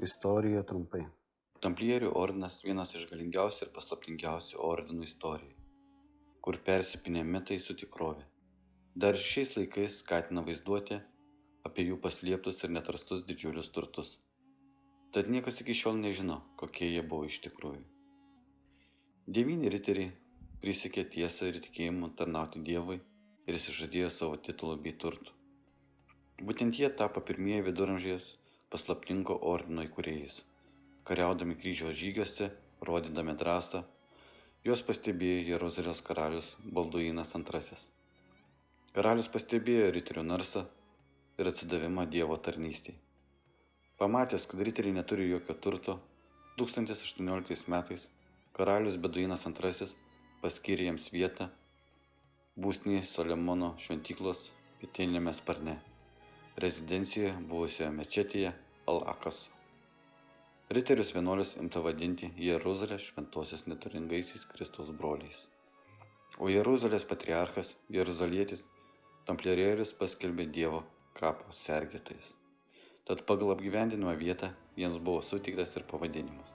Istorija trumpai. Tamplierių ordinas vienas iš galingiausių ir paslaptingiausių ordinų istorijoje, kur persipynė mitai su tikrove. Dar šiais laikais skatina vaizduoti apie jų paslėptus ir netrastus didžiulius turtus. Tad niekas iki šiol nežino, kokie jie buvo iš tikrųjų. 9 riteriai prisiekė tiesą ir tikėjimu tarnauti Dievui ir išsižadėjo savo titulų bei turtų. Būtent jie tapo pirmieji viduramžiais paslaptingo ordino įkūrėjais. Kariaudami kryžiaus žygiuose, rodydami drąsą, juos pastebėjo Jeruzalės karalius Balduinas II. Karalius pastebėjo riterių narsą ir atsidavimą Dievo tarnystei. Pamatęs, kad riteriai neturi jokio turto, 1018 metais karalius Balduinas II paskyrė jiems vietą būstinėje Saliamono šventyklos pietinėme sparne, rezidencijoje buvusioje mečetėje Al-Akaso. Riterius vienuolius imta vadinti Jeruzalės šventosios neturingaisiais Kristaus broliais. O Jeruzalės patriarchas, jeruzalietis, tamplierierius paskelbė Dievo kapo sergėtojais. Tad pagal apgyvendinimo vietą jiems buvo suteiktas ir pavadinimas.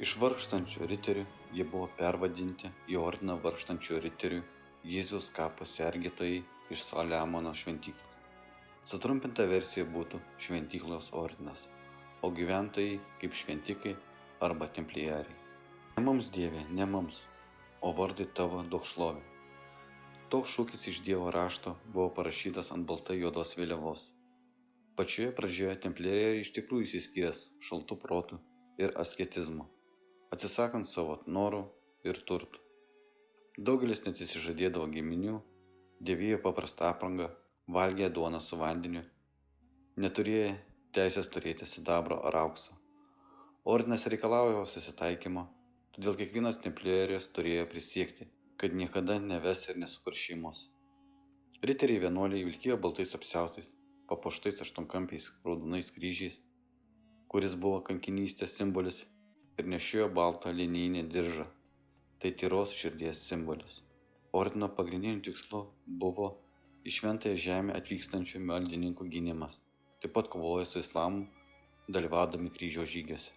Iš vargstančių riterių jie buvo pervadinti į ordiną vargstančių riterių Jėzaus kapo sergėtojai iš Saliamono šventyklos. Sutrumpinta versija būtų šventyklos ordinas, o gyventojai kaip šventikai arba templieriai. Ne mums, Dieve, ne mums, o vardui tavo duok šlovę. Toks šūkis iš Dievo rašto buvo parašytas ant baltai juodos vėliavos. Pačioje pradžioje templieriai iš tikrųjų išsiskyręs šaltų protų ir asketizmo, atsisakant savo norų ir turtų. Daugelis net išsižadėdavo giminių, dėvėjo paprastą aprangą, valgė duoną su vandeniu, neturėjo teisės turėti sidabro ar aukso. Ordinas reikalauja susitaikymo, todėl kiekvienas templierius turėjo prisiekti, kad niekada neves ir nesukurs šeimos. Riteriai vienuoliai vilkėjo baltais apsiaustais, papuoštais aštuonkampiais raudonais kryžiais, kuris buvo kankinystės simbolis, ir nešiojo baltą linijinį diržą, tai tyros širdies simbolis. Ordino pagrindiniu tikslu buvo į šventąją žemę atvykstančių maldininkų gynimas. Taip pat kovojo su islamu, dalyvaudami kryžiaus žygiuose.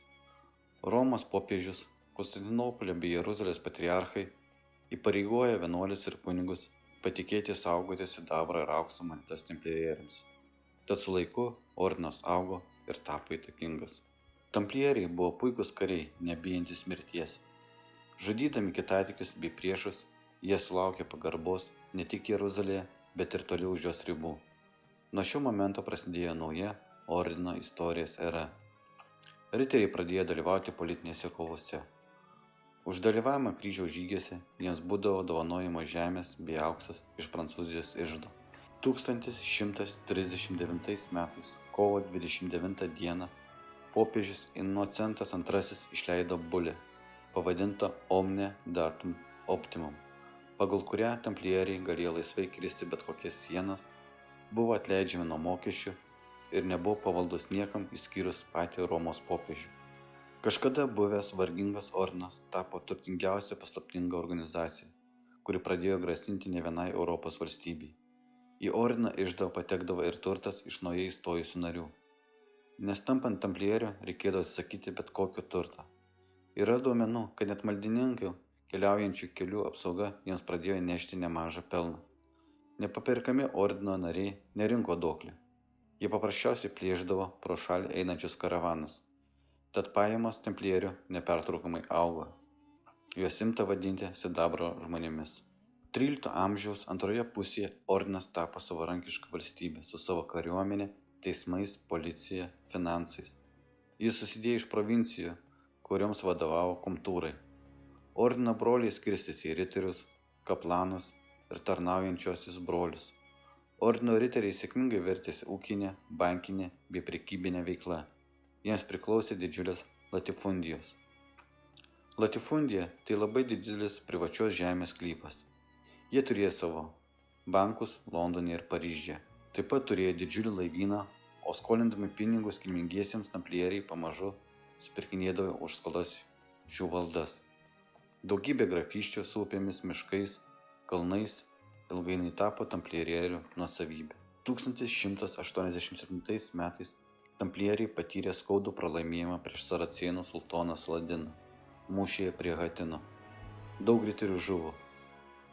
Romos popiežius, Konstantinopolio bei Jeruzalės patriarchai įpareigoja vienuolius ir kunigus patikėti saugoti sidabrą ir auksą monetas templieriams. Tad su laiku ordinas augo ir tapo įtakingas. Tamplieriai buvo puikūs kariai, nebijantis mirties. Žudydami kitatikius bei priešus, jie sulaukė pagarbos ne tik Jeruzalėje, bet ir toliau už jos ribų. Nuo šio momento prasidėjo nauja ordino istorijos era. Riteriai pradėjo dalyvauti politinėse kovose. Už dalyvavimą kryžiaus žygiuose jiems būdavo dovanojamos žemės bei auksas iš Prancūzijos iždo. 1139 metais, kovo 29 dieną, popiežius Inocentas II išleido bulę, pavadintą Omne Datum Optimum, pagal kurią tamplieriai galėjo laisvai kirsti bet kokias sienas, buvo atleidžiami nuo mokesčių ir nebuvo pavaldus niekam išskyrus patį Romos popiežių. Kažkada buvęs vargingas ordinas tapo turtingiausia paslaptinga organizacija, kuri pradėjo grasinti ne vienai Europos valstybei. Į ordiną iždą patekdavo ir turtas iš naujai įstojusių narių. Nes tampant tamplieriu reikėdavo atsisakyti bet kokio turto. Yra duomenų, kad net maldininkų keliaujančių kelių apsauga jiems pradėjo nešti nemažą pelną. Nepaperkami ordino nariai nerinko duoklį. Jie paprasčiausiai plėšdavo pro šalį einančius karavanus. Tad pajamos templierių nepertraukamai augo. Juos imta vadinti sidabro žmonėmis. 13 amžiaus antroje pusėje ordinas tapo savarankiška valstybė su savo kariuomenė, teismais, policija, finansais. Jis susidėjo iš provincijų, kurioms vadovavo komtūrai. Ordino broliai skirstėsi į riterius, kaplanus ir tarnaujančiosius brolius. Ordino riteriai sėkmingai vertėsi ūkinė, bankinė bei prekybinė veikla. Jiems priklausė didžiulės latifundijos. Latifundija tai labai didelis privačios žemės sklypas. Jie turėjo savo bankus Londone ir Paryžiuje. Taip pat turėjo didžiulį laivyną, o skolindami pinigus kilmingiesiems tamplieriai pamažu supirkinėdavo už skolas šių valdas. Daugybė grafysčių su upėmis, miškais, kalnais ilgainiui tapo tamplierierių nuosavybė. 1187 metais Tamplieriai patyrė skaudų pralaimėjimą prieš saracėnų sultoną Saladiną mūšyje prie Hatino. Daug riterių žuvo.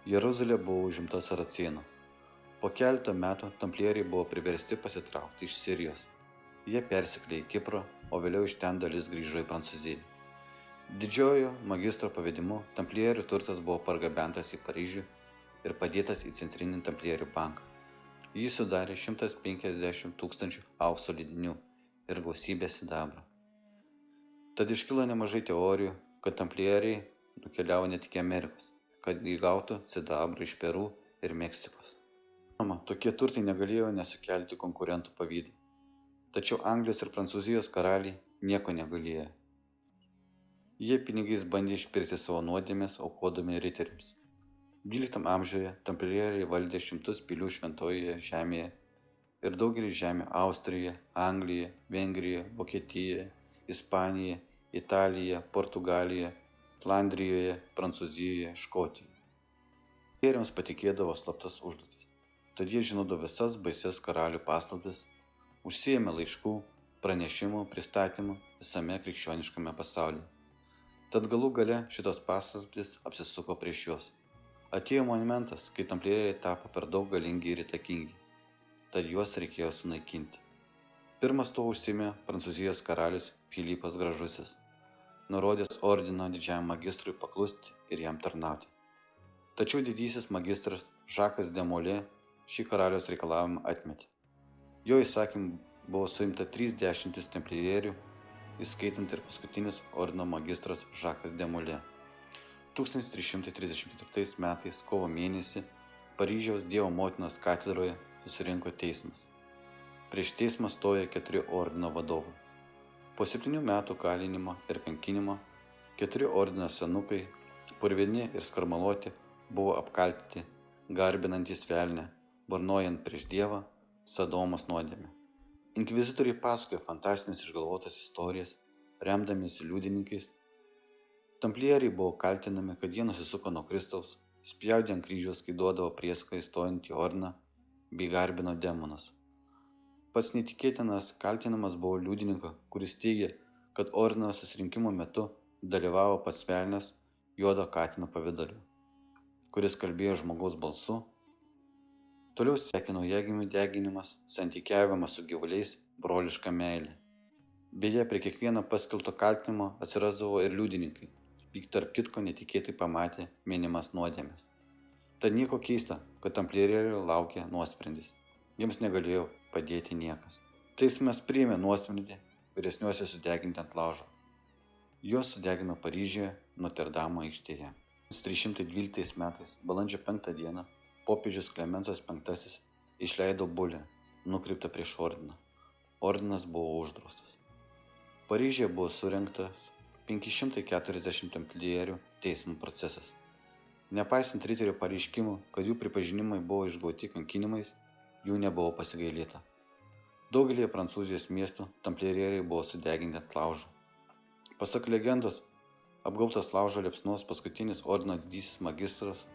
Jeruzalė buvo užimta saracėnų. Po keleto metų tamplieriai buvo priversti pasitraukti iš Sirijos. Jie persikėlė į Kiprą, o vėliau iš ten dalis grįžo į Prancūziją. Didžiojo magistro pavedimu tamplierių turtas buvo pargabentas į Paryžių ir padėtas į centrinį tamplierių banką. Jį sudarė 150 000 aukso lydinių ir gausybė sidabro. Tad iškilo nemažai teorijų, kad tamplieriai nukeliavo ne tik į Amerikos, kad įgautų sidabrą iš Peru ir Meksikos. Žinoma, tokie turtai negalėjo nesukelti konkurentų pavydo. Tačiau Anglijos ir Prancūzijos karaliai nieko negalėjo. Jie pinigais bandė išpirkti savo nuodėmes, aukodami riteriams. 12 amžiuje tamplieriai valdė šimtus pilių Šventojoje žemėje ir daugelį žemių Austrijoje, Anglijoje, Vengrijoje, Vokietijoje, Ispanijoje, Italijoje, Portugalijoje, Flandrijoje, Prancūzijoje, Škotijoje. Tamplieriams patikėdavo slaptas užduotis, tad jie žinodavo visas baises karalių paslaptis, užsiėmė laiškų, pranešimų, pristatymų visame krikščioniškame pasaulyje. Tad galų gale šitos paslaptis apsisuko prieš juos. Atėjo momentas, kai tamplieriai tapo per daug galingi ir įtakingi, tad juos reikėjo sunaikinti. Pirmas to užsiėmė Prancūzijos karalius Filipas Gražusis, nurodęs ordino didžiajam magistrui paklusti ir jam tarnauti. Tačiau didysis magistras Žakas de Molay šį karaliaus reikalavimą atmetė. Jo įsakymu buvo suimta 30 tamplierių, įskaitant ir paskutinis ordino magistras Žakas de Molay. 1334 metais kovo mėnesį Paryžiaus Dievo motinos katedroje susirinko teismas. Prieš teismą stojo 4 ordino vadovai. Po 7 metų kalinimo ir kankinimo 4 ordino senukai, purvini ir skarmaloti, buvo apkaltinti, garbinantys velnią, burnojant prieš Dievą, Sodomos nuodėmę. Inkvizitoriai pasakojo fantastinės išgalvotas istorijas, remdamiesi liudininkais. Tamplieriai buvo kaltinami, kad jie nusisuko nuo Kristaus, spjaudė ant kryžiaus, kai duodavo priesaiką įstojant į ordiną, bei garbino demonus. Pats netikėtinas kaltinimas buvo liudininko, kuris teigė, kad ordino susirinkimo metu dalyvavo pats velnias juodo katino pavidaliu, kuris kalbėjo žmogaus balsu. Toliau sekė naujagimių deginimas, santykiavimas su gyvuliais, broliška meilė. Beje, prie kiekvieno paskelbto kaltinimo atsirasdavo ir liudininkai, lyg tarp kitko netikėtai pamatė minimas nuodėmes. Tad nieko keista, kad tamplierių laukė nuosprendis. Jiems negalėjo padėti niekas. Teismas priėmė nuosprendį vyresniuosius sudeginti ant laužo. Juos sudegino Paryžiuje, Notre Dame aikštėje. 312 metais, balandžio 5 dieną, popiežius Klemensas V išleido bulę, nukreiptą prieš ordiną. Ordinas buvo uždraustas. Paryžiuje buvo surengtas 540 tamplierių teismo procesas. Nepaisant riterių pareiškimų, kad jų pripažinimai buvo išgauti kankinimais, jų nebuvo pasigailėta. Daugelį Prancūzijos miestų tamplieriai buvo sudeginti ant laužo. Pasak legendos, apgaubtas laužo liepsnos paskutinis ordino didysis magistras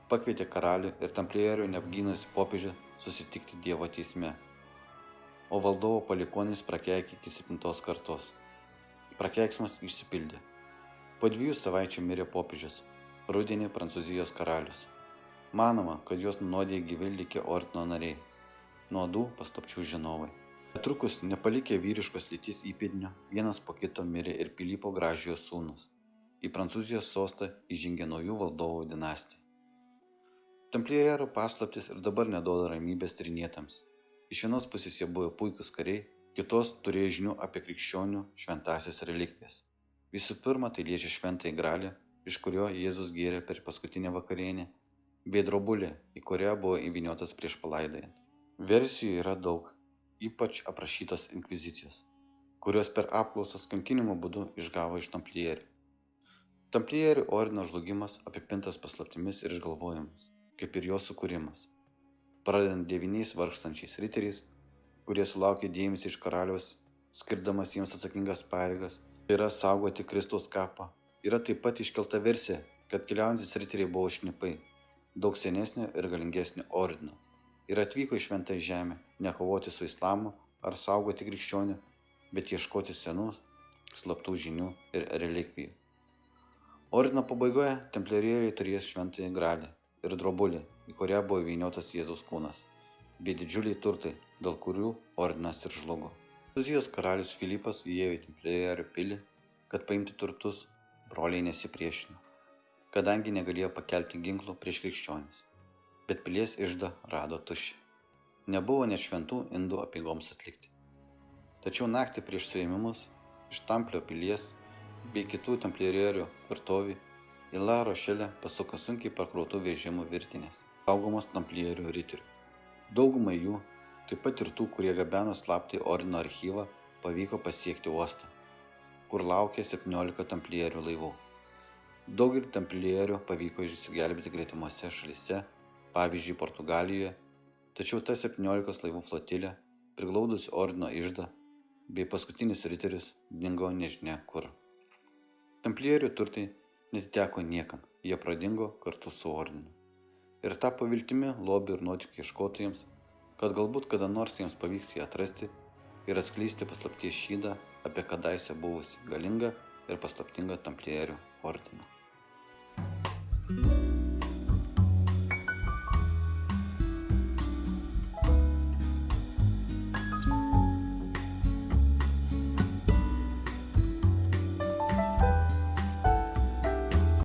pakvietė karalių ir tamplierių neapgynusi popiežių susitikti Dievo teisme, o valdovo palikuonis prakeikė iki 7 kartos. Prakeiksmas išsipildė. Po 2 savaičių mirė popiežius, rudenį Prancūzijos karalius. Manoma, kad juos nunuodė gyvi likę ordino nariai, nuodų paslapčių žinovai. Netrukus, nepalikę vyriškos lyties įpėdinio, vienas po kito mirė ir Pilypo Gražiojo sūnus. Į Prancūzijos sostą įžengė naujų valdovų dinastija. Tamplierių paslaptis ir dabar neduoda ramybės tyrinėtams. Iš vienos pusės jie buvo puikūs kariai, kitos turėjo žinių apie krikščionių šventąsias relikvijas. Visų pirma, tai liečia šventąjį gralį, iš kurio Jėzus gėrė per paskutinę vakarienę, bei drobulę, į kurią buvo įvyniotas prieš palaidojant. Versijų yra daug, ypač aprašytos inkvizicijos, kurios per apklausas kankinimo būdu išgavo iš tamplierių. Tamplierių ordino žlugimas apipintas paslaptimis ir išgalvojimus, kaip ir jo sukūrimas. Pradedant 9 vargstančiais riteriais, kurie sulaukė dėmesį iš karaliaus, skirdamas jiems atsakingas pareigas, tai yra saugoti Kristaus kapą. Yra taip pat iškelta versija, kad keliaujantis riteriai buvo šnipai, daug senesnio ir galingesnio ordino, ir atvyko į šventąją žemę, ne kovoti su islamu, ar saugoti krikščionių, bet ieškoti senų, slaptų žinių ir relikvijų. Ordino pabaigoje templieriai turės šventąjį gralį ir drobulį, į kurią buvo įvyniotas Jėzaus kūnas, bei didžiuliai turtai, dėl kurių ordinas ir žlugo. Prancūzijos karalius Filipas įėjo į templierių pilį, kad paimti turtus, broliai nesipriešino, kadangi negalėjo pakelti ginklų prieš krikščionis, bet pilies iždą rado tuščią. Nebuvo net šventų indų apeigoms atlikti. Tačiau naktį prieš suėmimus iš Tamplio pilies bei kitų templierių tvirtovių į La Rošelę pasuko sunkiai pakrautų vežimų virtinės, saugomos templierių riterių. Daugumai jų, taip pat ir tų, kurie gabeno slaptąjį ordino archyvą, pavyko pasiekti uostą, kur laukė 17 templierių laivų. Daugelį templierių pavyko išsigelbėti gretimose šalyse, pavyzdžiui Portugalijoje, tačiau ta 17 laivų flotilė, priglaudus ordino iždą, bei paskutinis riterius dingo nežinia kur. Templierių turtai netiteko niekam, jie pradingo kartu su ordinu. Ir tapo viltimi lobių ir nuotykių ieškotojams, kad galbūt kada nors jiems pavyks jį atrasti ir atskleisti paslapties šydą apie kadaise buvusį galingą ir paslaptingą templierių ordiną.